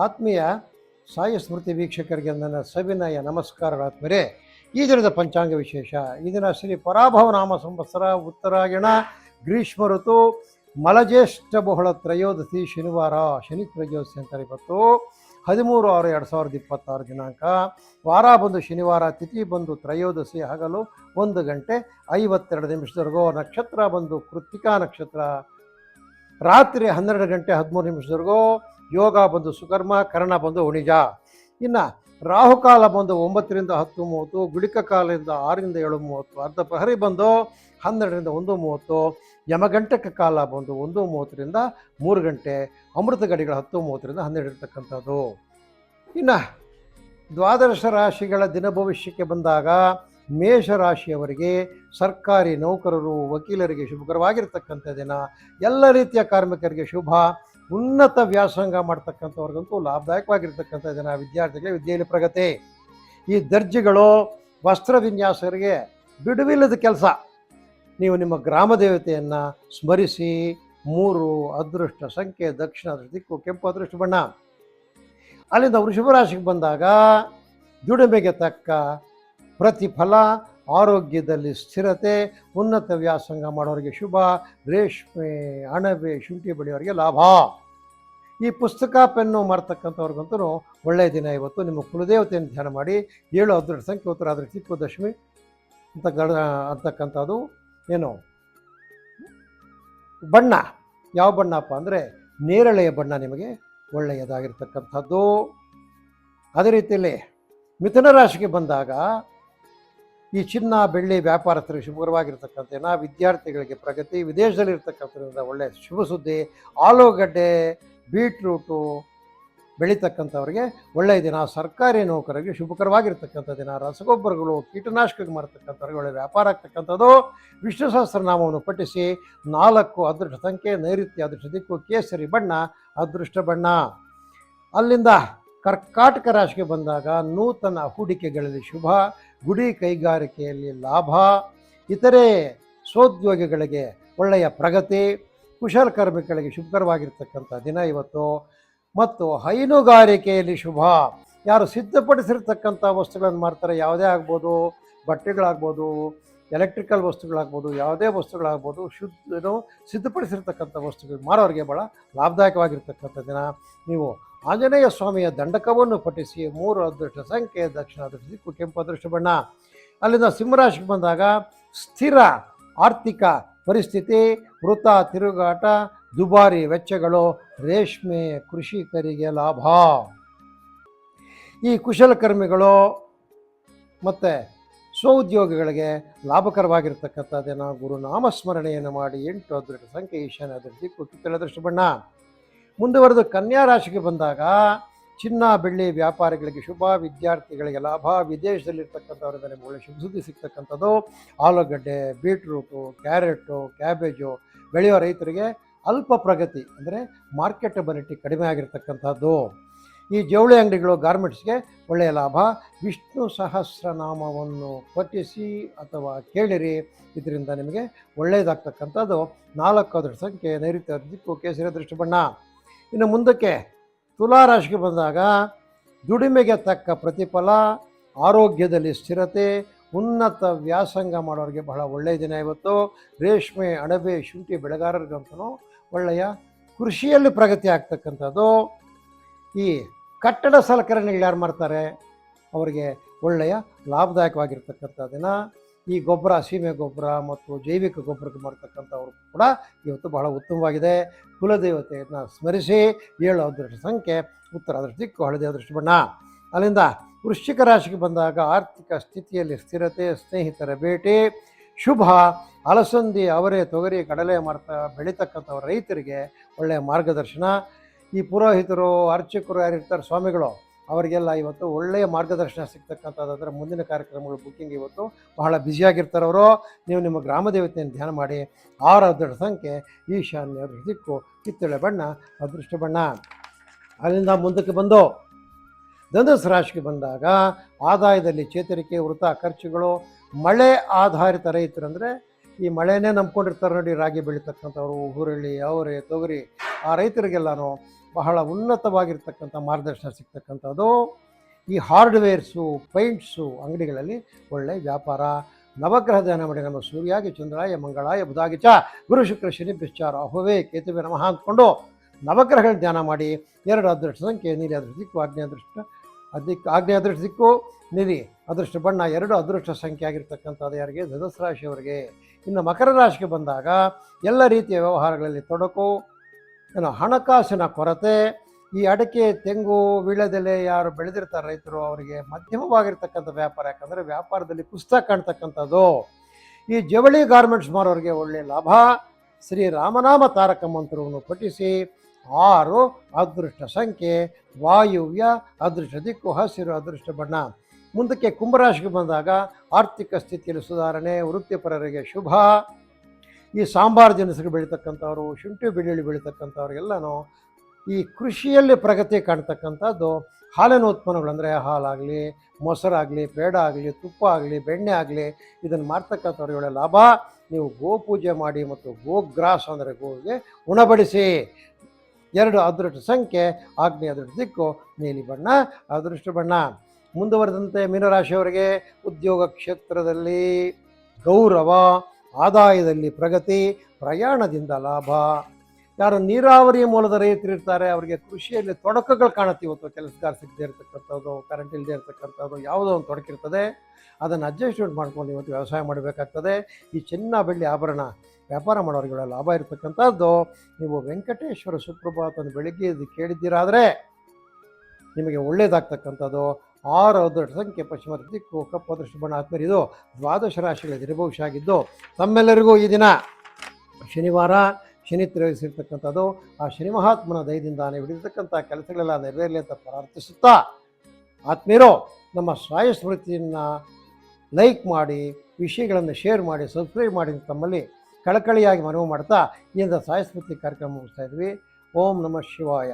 ಆತ್ಮೀಯ ಸಾಯಿ ಸ್ಮೃತಿ ವೀಕ್ಷಕರಿಗೆ ನನ್ನ ಸವಿನಯ ನಮಸ್ಕಾರಗಳಾತ್ಮರೇ. ಈ ದಿನದ ಪಂಚಾಂಗ ವಿಶೇಷ. ಈ ದಿನ ಶ್ರೀ ಪರಾಭವ ನಾಮ ಸಂವತ್ಸರ, ಉತ್ತರಾಯಣ, ಗ್ರೀಷ್ಮ ಋತು, ಮಲಜ್ಯೇಷ್ಠ ಬಹುಳ ತ್ರಯೋದಶಿ, ಶನಿವಾರ, ಶನಿ ತ್ರಯೋದಶಿ ಅಂತಾರೆ. ಇವತ್ತು 13/6/2026 ದಿನಾಂಕ. ವಾರ ಬಂದು ಶನಿವಾರ, ತಿಥಿ ಬಂದು ತ್ರಯೋದಶಿ, ಹಗಲು 1 ಗಂಟೆ 52 ನಿಮಿಷದವರೆಗೂ. ನಕ್ಷತ್ರ ಬಂದು ಕೃತ್ತಿಕಾ ನಕ್ಷತ್ರ, ರಾತ್ರಿ 12 ಗಂಟೆ 13 ನಿಮಿಷದವರೆಗೂ. ಯೋಗ ಬಂದು ಸುಕರ್ಮ, ಕರ್ಣ ಬಂದು ಉಣಿಜ. ಇನ್ನು ರಾಹುಕಾಲ ಬಂದು 9ರಿಂದ 10:30, ಗುಳಿಕ ಕಾಲದಿಂದ 6ರಿಂದ 7:30, ಅರ್ಧ ಪ್ರಹರಿ ಬಂದು 12ರಿಂದ 1:30, ಯಮಗಂಟಕ ಕಾಲ ಬಂದು 1:30ರಿಂದ 3 ಗಂಟೆ, ಅಮೃತ ಗಡಿಗಳ 10:30ರಿಂದ 12 ಇರ್ತಕ್ಕಂಥದ್ದು. ಇನ್ನು ದ್ವಾದಶ ರಾಶಿಗಳ ದಿನ ಭವಿಷ್ಯಕ್ಕೆ ಬಂದಾಗ ಮೇಷರಾಶಿಯವರಿಗೆ ಸರ್ಕಾರಿ ನೌಕರರು, ವಕೀಲರಿಗೆ ಶುಭಕರವಾಗಿರ್ತಕ್ಕಂಥ ದಿನ. ಎಲ್ಲ ರೀತಿಯ ಕಾರ್ಮಿಕರಿಗೆ ಶುಭ. ಉನ್ನತ ವ್ಯಾಸಂಗ ಮಾಡ್ತಕ್ಕಂಥವ್ರಿಗಂತೂ ಲಾಭದಾಯಕವಾಗಿರ್ತಕ್ಕಂಥ ದಿನ. ವಿದ್ಯಾರ್ಥಿಗಳಿಗೆ ವಿದ್ಯೆಯಲ್ಲಿ ಪ್ರಗತಿ. ಈ ದರ್ಜಿಗಳು, ವಸ್ತ್ರ ವಿನ್ಯಾಸಕರಿಗೆ ಬಿಡುವಿಲ್ಲದ ಕೆಲಸ. ನೀವು ನಿಮ್ಮ ಗ್ರಾಮ ದೇವತೆಯನ್ನು ಸ್ಮರಿಸಿ. 3 ಅದೃಷ್ಟ ಸಂಖ್ಯೆ, ದಕ್ಷಿಣ ಅದೃಷ್ಟ ದಿಕ್ಕು, ಕೆಂಪು ಅದೃಷ್ಟ ಬಣ್ಣ. ಅಲ್ಲಿಂದ ವೃಷಭ ರಾಶಿಗೆ ಬಂದಾಗ ದುಡಿಮೆಗೆ ತಕ್ಕ ಪ್ರತಿಫಲ, ಆರೋಗ್ಯದಲ್ಲಿ ಸ್ಥಿರತೆ, ಉನ್ನತ ವ್ಯಾಸಂಗ ಮಾಡೋರಿಗೆ ಶುಭ. ರೇಷ್ಮೆ, ಅಣಬೆ, ಶುಂಠಿ ಬೆಳೆಯೋರಿಗೆ ಲಾಭ. ಈ ಪುಸ್ತಕ ಪೆನ್ನು ಮಾಡ್ತಕ್ಕಂಥವ್ರಿಗಂತೂ ಒಳ್ಳೆಯ ದಿನ ಇವತ್ತು. ನಿಮ್ಮ ಕುಲದೇವತೆಯನ್ನು ಧ್ಯಾನ ಮಾಡಿ. 7 ಅದೃಷ್ಟ ಸಂಖ್ಯೆ, ಉತ್ತರ ಅದೃಷ್ಟ ದಿಕ್ಕು, ದಶಮಿ ಅಂತಕ್ಕಂಥದ್ದು. ಏನು ಬಣ್ಣ, ಯಾವ ಬಣ್ಣಪ್ಪ ಅಂದರೆ ನೇರಳೆಯ ಬಣ್ಣ ನಿಮಗೆ ಒಳ್ಳೆಯದಾಗಿರ್ತಕ್ಕಂಥದ್ದು. ಅದೇ ರೀತಿಯಲ್ಲಿ ಮಿಥುನ ರಾಶಿಗೆ ಬಂದಾಗ ಈ ಚಿನ್ನ, ಬೆಳ್ಳಿ ವ್ಯಾಪಾರಸ್ಥರಿಗೆ ಶುಭಕರವಾಗಿರ್ತಕ್ಕಂಥ ದಿನ. ವಿದ್ಯಾರ್ಥಿಗಳಿಗೆ ಪ್ರಗತಿ. ವಿದೇಶದಲ್ಲಿರ್ತಕ್ಕಂಥದ್ರಿಂದ ಒಳ್ಳೆಯ ಶುಭ ಸುದ್ದಿ. ಆಲೂಗಡ್ಡೆ, ಬೀಟ್ರೂಟು ಬೆಳೀತಕ್ಕಂಥವ್ರಿಗೆ ಒಳ್ಳೆಯ ದಿನ. ಸರ್ಕಾರಿ ನೌಕರರಿಗೆ ಶುಭಕರವಾಗಿರ್ತಕ್ಕಂಥ ದಿನ. ರಸಗೊಬ್ಬರಗಳು, ಕೀಟನಾಶಕಗಳು ಮಾಡ್ತಕ್ಕಂಥವ್ರಿಗೆ ಒಳ್ಳೆಯ ವ್ಯಾಪಾರ ಆಗ್ತಕ್ಕಂಥದ್ದು. ವಿಷ್ಣು ಸಹಸ್ರನಾಮವನ್ನು ಪಠಿಸಿ. 4 ಅದೃಷ್ಟ ಸಂಖ್ಯೆ, ನೈಋತ್ಯ ಅದೃಷ್ಟ ದಿಕ್ಕು, ಕೇಸರಿ ಬಣ್ಣ ಅದೃಷ್ಟ ಬಣ್ಣ. ಅಲ್ಲಿಂದ ಕರ್ಕಾಟಕ ರಾಶಿಗೆ ಬಂದಾಗ ನೂತನ ಹೂಡಿಕೆಗಳಲ್ಲಿ ಶುಭ. ಗುಡಿ ಕೈಗಾರಿಕೆಯಲ್ಲಿ ಲಾಭ. ಇತರೆ ಸ್ವೋದ್ಯೋಗಿಗಳಿಗೆ ಒಳ್ಳೆಯ ಪ್ರಗತಿ. ಕುಶಲಕರ್ಮಿಗಳಿಗೆ ಶುಭಕರವಾಗಿರ್ತಕ್ಕಂಥ ದಿನ ಇವತ್ತು. ಮತ್ತು ಹೈನುಗಾರಿಕೆಯಲ್ಲಿ ಶುಭ. ಯಾರು ಸಿದ್ಧಪಡಿಸಿರ್ತಕ್ಕಂಥ ವಸ್ತುಗಳನ್ನು ಮಾರ್ತಾರೆ, ಯಾವುದೇ ಆಗ್ಬೋದು, ಬಟ್ಟೆಗಳಾಗ್ಬೋದು, ಎಲೆಕ್ಟ್ರಿಕಲ್ ವಸ್ತುಗಳಾಗ್ಬೋದು, ಯಾವುದೇ ವಸ್ತುಗಳಾಗ್ಬೋದು, ಸಿದ್ಧಪಡಿಸಿರ್ತಕ್ಕಂಥ ವಸ್ತುಗಳು ಮಾರೋರಿಗೆ ಭಾಳ ಲಾಭದಾಯಕವಾಗಿರ್ತಕ್ಕಂಥ ದಿನ. ನೀವು ಆಂಜನೇಯ ಸ್ವಾಮಿಯ ದಂಡಕವನ್ನು ಪಠಿಸಿ. 3 ಅದೃಷ್ಟ ಸಂಖ್ಯೆ, ದಕ್ಷಿಣ ಅದೃಷ್ಟ ದಿಕ್ಕು, ಕೆಂಪು ಅದೃಷ್ಟ ಬಣ್ಣ. ಅಲ್ಲಿಂದ ಸಿಂಹರಾಶಿಗೆ ಬಂದಾಗ ಸ್ಥಿರ ಆರ್ಥಿಕ ಪರಿಸ್ಥಿತಿ, ವೃತ ತಿರುಗಾಟ, ದುಬಾರಿ ವೆಚ್ಚಗಳು. ರೇಷ್ಮೆ ಕೃಷಿಕರಿಗೆ ಲಾಭ. ಈ ಕುಶಲಕರ್ಮಿಗಳು ಮತ್ತು ಸ್ವಉದ್ಯೋಗಿಗಳಿಗೆ ಲಾಭಕರವಾಗಿರ್ತಕ್ಕಂಥ ದಿನ. ಗುರುನಾಮಸ್ಮರಣೆಯನ್ನು ಮಾಡಿ. 8 ಅದೃಷ್ಟ ಸಂಖ್ಯೆ, ಈಶಾನ್ಯ ಅದೃಷ್ಟ ದಿಕ್ಕು, ಕಿತ್ತಳೆ ಅದೃಷ್ಟ ಬಣ್ಣ. ಮುಂದುವರೆದು ಕನ್ಯಾ ರಾಶಿಗೆ ಬಂದಾಗ ಚಿನ್ನ, ಬೆಳ್ಳಿ ವ್ಯಾಪಾರಿಗಳಿಗೆ ಶುಭ. ವಿದ್ಯಾರ್ಥಿಗಳಿಗೆ ಲಾಭ. ವಿದೇಶದಲ್ಲಿರ್ತಕ್ಕಂಥವ್ರಿಂದ ನಿಮಗೆ ಒಳ್ಳೆ ಶುಭ ಸುದ್ದಿ ಸಿಗ್ತಕ್ಕಂಥದ್ದು. ಆಲೂಗಡ್ಡೆ, ಬೀಟ್ರೂಟು, ಕ್ಯಾರೆಟು, ಕ್ಯಾಬೇಜು ಬೆಳೆಯೋ ರೈತರಿಗೆ ಅಲ್ಪ ಪ್ರಗತಿ, ಅಂದರೆ ಮಾರ್ಕೆಟಬಿಲಿಟಿ ಕಡಿಮೆ ಆಗಿರ್ತಕ್ಕಂಥದ್ದು. ಈ ಜವಳಿ ಅಂಗಡಿಗಳು, ಗಾರ್ಮೆಂಟ್ಸ್ಗೆ ಒಳ್ಳೆಯ ಲಾಭ. ವಿಷ್ಣು ಸಹಸ್ರನಾಮವನ್ನು ಪಠಿಸಿ ಅಥವಾ ಕೇಳಿರಿ. ಇದರಿಂದ ನಿಮಗೆ ಒಳ್ಳೆಯದಾಗ್ತಕ್ಕಂಥದ್ದು. 4 ಅದೃಷ್ಟ ಸಂಖ್ಯೆ, ನೈಋತ್ಯ ದಿಕ್ಕು, ಕೇಸರಿ ಅದೃಷ್ಟ ಬಣ್ಣ. ಇನ್ನು ಮುಂದಕ್ಕೆ ತುಲಾರಾಶಿಗೆ ಬಂದಾಗ ದುಡಿಮೆಗೆ ತಕ್ಕ ಪ್ರತಿಫಲ, ಆರೋಗ್ಯದಲ್ಲಿ ಸ್ಥಿರತೆ, ಉನ್ನತ ವ್ಯಾಸಂಗ ಮಾಡೋರಿಗೆ ಬಹಳ ಒಳ್ಳೆಯ ದಿನ ಇವತ್ತು. ರೇಷ್ಮೆ, ಅಣಬೆ, ಶುಂಠಿ ಬೆಳೆಗಾರರಿಗಂತೂ ಒಳ್ಳೆಯ ಕೃಷಿಯಲ್ಲಿ ಪ್ರಗತಿ ಆಗ್ತಕ್ಕಂಥದ್ದು. ಈ ಕಟ್ಟಡ ಸಲಕರಣೆಗಳು ಯಾರು ಮಾಡ್ತಾರೆ ಅವರಿಗೆ ಒಳ್ಳೆಯ ಲಾಭದಾಯಕವಾಗಿರ್ತಕ್ಕಂಥ ದಿನ. ಈ ಗೊಬ್ಬರ, ಸೀಮೆ ಗೊಬ್ಬರ ಮತ್ತು ಜೈವಿಕ ಗೊಬ್ಬರಕ್ಕೆ ಮಾಡ್ತಕ್ಕಂಥವ್ರು ಕೂಡ ಇವತ್ತು ಬಹಳ ಉತ್ತಮವಾಗಿದೆ. ಕುಲದೇವತೆಯನ್ನು ಸ್ಮರಿಸಿ. 7 ಅದೃಷ್ಟ ಸಂಖ್ಯೆ, ಉತ್ತರ ಅದೃಷ್ಟ ದಿಕ್ಕು, ಹಳದಿ ಅದೃಷ್ಟ ಬಣ್ಣ. ಅಲ್ಲಿಂದ ವೃಶ್ಚಿಕ ರಾಶಿಗೆ ಬಂದಾಗ ಆರ್ಥಿಕ ಸ್ಥಿತಿಯಲ್ಲಿ ಸ್ಥಿರತೆ, ಸ್ನೇಹಿತರ ಭೇಟಿ, ಶುಭ. ಅಲಸಂದಿ, ಅವರೆ, ತೊಗರಿ, ಕಡಲೆ ಬೆಳೀತಕ್ಕಂಥವ್ರ ರೈತರಿಗೆ ಒಳ್ಳೆಯ ಮಾರ್ಗದರ್ಶನ. ಈ ಪುರೋಹಿತರು, ಅರ್ಚಕರು ಯಾರಿರ್ತಾರೆ, ಸ್ವಾಮಿಗಳು, ಅವರಿಗೆಲ್ಲ ಇವತ್ತು ಒಳ್ಳೆಯ ಮಾರ್ಗದರ್ಶನ ಸಿಗ್ತಕ್ಕಂಥದ್ದಾದರೆ ಮುಂದಿನ ಕಾರ್ಯಕ್ರಮಗಳು ಬುಕ್ಕಿಂಗ್ ಇವತ್ತು ಬಹಳ ಬ್ಯುಸಿಯಾಗಿರ್ತಾರೆ ಅವರು. ನೀವು ನಿಮ್ಮ ಗ್ರಾಮ ದೇವತೆಯನ್ನು ಧ್ಯಾನ ಮಾಡಿ. 6 ಅದೃಷ್ಟ ಸಂಖ್ಯೆ, ಈಶಾನ್ಯ ಅದೃಷ್ಟ ದಿಕ್ಕು, ಕಿತ್ತಳೆ ಬಣ್ಣ ಅದೃಷ್ಟ ಬಣ್ಣ. ಅಲ್ಲಿಂದ ಮುಂದಕ್ಕೆ ಬಂದು ಧನುಸ್ಸು ರಾಶಿಗೆ ಬಂದಾಗ ಆದಾಯದಲ್ಲಿ ಚೇತರಿಕೆ, ವೃತ ಖರ್ಚುಗಳು. ಮಳೆ ಆಧಾರಿತ ರೈತರು ಅಂದರೆ ಈ ಮಳೆನೇ ನಂಬ್ಕೊಂಡಿರ್ತಾರೆ ನೋಡಿ. ರಾಗಿ ಬೆಳೀತಕ್ಕಂಥವ್ರು, ಹುರುಳಿ, ಅವರೆ, ತೊಗರಿ, ಆ ರೈತರಿಗೆಲ್ಲನೂ ಬಹಳ ಉನ್ನತವಾಗಿರ್ತಕ್ಕಂಥ ಮಾರ್ಗದರ್ಶನ ಸಿಗ್ತಕ್ಕಂಥದ್ದು. ಈ ಹಾರ್ಡ್ವೇರ್ಸು, ಪೇಂಟ್ಸು ಅಂಗಡಿಗಳಲ್ಲಿ ಒಳ್ಳೆಯ ವ್ಯಾಪಾರ. ನವಗ್ರಹ ಧ್ಯಾನ ಮಾಡಿ ನಮ್ಮ ಸೂರ್ಯಾಗಿ ಚಂದ್ರಾಯ ಮಂಗಳಾಯ ಬುಧಾಗಿ ಚ ಗುರು ಶುಕ್ರ ಶನಿ ಬಿಶ್ಚ ರಾಹುವೇ ಕೇತುವೆ ನಮಃ ಅಂದ್ಕೊಂಡು ನವಗ್ರಹಗಳ ಧ್ಯಾನ ಮಾಡಿ. 2 ಅದೃಷ್ಟ ಸಂಖ್ಯೆ ನೀಲಿ ಅದೃಷ್ಟ ದಿಕ್ಕು, ಆಗ್ನೇಯ ಅದೃಷ್ಟ ದಿಕ್ಕು ನೀಲಿ ಅದೃಷ್ಟ ಬಣ್ಣ. 2 ಅದೃಷ್ಟ ಸಂಖ್ಯೆ ಆಗಿರ್ತಕ್ಕಂಥದ್ದು ಯಾರಿಗೆ? ಧನುಸ್ಸು ರಾಶಿಯವರಿಗೆ. ಇನ್ನು ಮಕರ ರಾಶಿಗೆ ಬಂದಾಗ ಎಲ್ಲ ರೀತಿಯ ವ್ಯವಹಾರಗಳಲ್ಲಿ ತೊಡಕು, ಹಣಕಾಸಿನ ಕೊರತೆ. ಈ ಅಡಿಕೆ, ತೆಂಗು, ವೀಳ್ಯದೆಲೆ ಯಾರು ಬೆಳೆದಿರ್ತಾರೆ ರೈತರು, ಅವರಿಗೆ ಮಧ್ಯಮವಾಗಿರ್ತಕ್ಕಂಥ ವ್ಯಾಪಾರ. ಯಾಕಂದರೆ ವ್ಯಾಪಾರದಲ್ಲಿ ಕುಸಿತ ಕಾಣ್ತಕ್ಕಂಥದ್ದು. ಈ ಜವಳಿ ಗಾರ್ಮೆಂಟ್ಸ್ ಮಾರೋರಿಗೆ ಒಳ್ಳೆಯ ಲಾಭ. ಶ್ರೀರಾಮನಾಮ ತಾರಕ ಮಂತ್ರವನ್ನು ಪಠಿಸಿ. 6 ಅದೃಷ್ಟ ಸಂಖ್ಯೆ ವಾಯುವ್ಯ, ಅದೃಷ್ಟ ದಿಕ್ಕು ಹಸಿರು, ಅದೃಷ್ಟ ಬಣ್ಣ. ಮುಂದಕ್ಕೆ ಕುಂಭರಾಶಿಗೆ ಬಂದಾಗ ಆರ್ಥಿಕ ಸ್ಥಿತಿಯಲ್ಲಿ ಸುಧಾರಣೆ, ವೃತ್ತಿಪರರಿಗೆ ಶುಭ. ಈ ಸಾಂಬಾರು ದಿನಸುಗಳು ಬೆಳೀತಕ್ಕಂಥವ್ರು, ಶುಂಠಿ ಬೆಳ್ಳುಳ್ಳಿ ಬೆಳೀತಕ್ಕಂಥವ್ರಿಗೆಲ್ಲನೂ ಈ ಕೃಷಿಯಲ್ಲಿ ಪ್ರಗತಿ ಕಾಣ್ತಕ್ಕಂಥದ್ದು. ಹಾಲಿನ ಉತ್ಪನ್ನಗಳು ಅಂದರೆ ಹಾಲಾಗಲಿ, ಮೊಸರಾಗಲಿ, ಪೇಡ ಆಗಲಿ, ತುಪ್ಪ ಆಗಲಿ, ಬೆಣ್ಣೆ ಆಗಲಿ, ಇದನ್ನು ಮಾಡ್ತಕ್ಕಂಥವ್ರಿಗೆ ಒಳ್ಳೆಯ ಲಾಭ. ನೀವು ಗೋಪೂಜೆ ಮಾಡಿ ಮತ್ತು ಗೋಗ್ರಾಸ ಅಂದರೆ ಗೋವಿಗೆ ಉಣಬಡಿಸಿ. 2 ಅದೃಷ್ಟ ಸಂಖ್ಯೆ ಆಗ್ನೇಯ ಅದೃಷ್ಟ ದಿಕ್ಕು ನೀಲಿ ಬಣ್ಣ, ಅದೃಷ್ಟ ಬಣ್ಣ. ಮುಂದುವರೆದಂತೆ ಮೀನರಾಶಿಯವರಿಗೆ ಉದ್ಯೋಗ ಕ್ಷೇತ್ರದಲ್ಲಿ ಗೌರವ, ಆದಾಯದಲ್ಲಿ ಪ್ರಗತಿ, ಪ್ರಯಾಣದಿಂದ ಲಾಭ. ಯಾರು ನೀರಾವರಿ ಮೂಲದ ರೈತರಿರ್ತಾರೆ ಅವರಿಗೆ ಕೃಷಿಯಲ್ಲಿ ತೊಡಕುಗಳು ಕಾಣುತ್ತೆ. ಇವತ್ತು ಕೆಲಸಗಾರ ಸಿಗದೇ ಇರತಕ್ಕಂಥದ್ದು, ಕರೆಂಟ್ ಇಲ್ಲದೆ ಇರತಕ್ಕಂಥದ್ದು, ಯಾವುದೋ ಒಂದು ತೊಡಕಿರ್ತದೆ. ಅದನ್ನು ಅಡ್ಜಸ್ಟ್ಮೆಂಟ್ ಮಾಡ್ಕೊಂಡು ಇವತ್ತು ವ್ಯವಸಾಯ ಮಾಡಬೇಕಾಗ್ತದೆ. ಈ ಚಿನ್ನ ಬೆಳ್ಳಿ ಆಭರಣ ವ್ಯಾಪಾರ ಮಾಡೋರಿಗೆ ಲಾಭ ಇರತಕ್ಕಂಥದ್ದು. ನೀವು ವೆಂಕಟೇಶ್ವರ ಸುಪ್ರಭಾತವನ್ನು ಬೆಳಿಗ್ಗೆ ಇದು ಕೇಳಿದ್ದೀರಾದರೆ ನಿಮಗೆ ಒಳ್ಳೆಯದಾಗ್ತಕ್ಕಂಥದ್ದು. 6 ಅದೃಷ್ಟ ಸಂಖ್ಯೆ ಪಶ್ಚಿಮ ದಿಕ್ಕು, ಕಪ್ಪು ಅದೃಷ್ಟ ಬಣ್ಣ. ಆದ್ಮೇಲೆ ಇದು 12 ರಾಶಿಗಳ ದಿನಭವಿಷ್ಯ ಆಗಿದ್ದು, ತಮ್ಮೆಲ್ಲರಿಗೂ ಈ ದಿನ ಶನಿವಾರ ಶನಿ ತ್ರಯೋದಶಿರ್ತಕ್ಕಂಥದ್ದು. ಆ ಶನಿ ಮಹಾತ್ಮನ ದಯದಿಂದ ಹಿಡಿದಿರ್ತಕ್ಕಂಥ ಕೆಲಸಗಳೆಲ್ಲ ನೆರವೇರಲಿ ಅಂತ ಪ್ರಾರ್ಥಿಸುತ್ತಾ, ಆತ್ಮೀಯರು ನಮ್ಮ ಸಾಯ ಸ್ಮೃತಿಯನ್ನು ಲೈಕ್ ಮಾಡಿ, ವಿಷಯಗಳನ್ನು ಶೇರ್ ಮಾಡಿ, ಸಬ್ಸ್ಕ್ರೈಬ್ ಮಾಡಿ ತಮ್ಮಲ್ಲಿ ಕಳಕಳಿಯಾಗಿ ಮನವಿ ಮಾಡ್ತಾ ಈ ಸಾಯ ಸ್ಮೃತಿ ಕಾರ್ಯಕ್ರಮ ಮುಗಿಸ್ತಾ ಇದ್ವಿ. ಓಂ ನಮಃ ಶಿವಾಯ.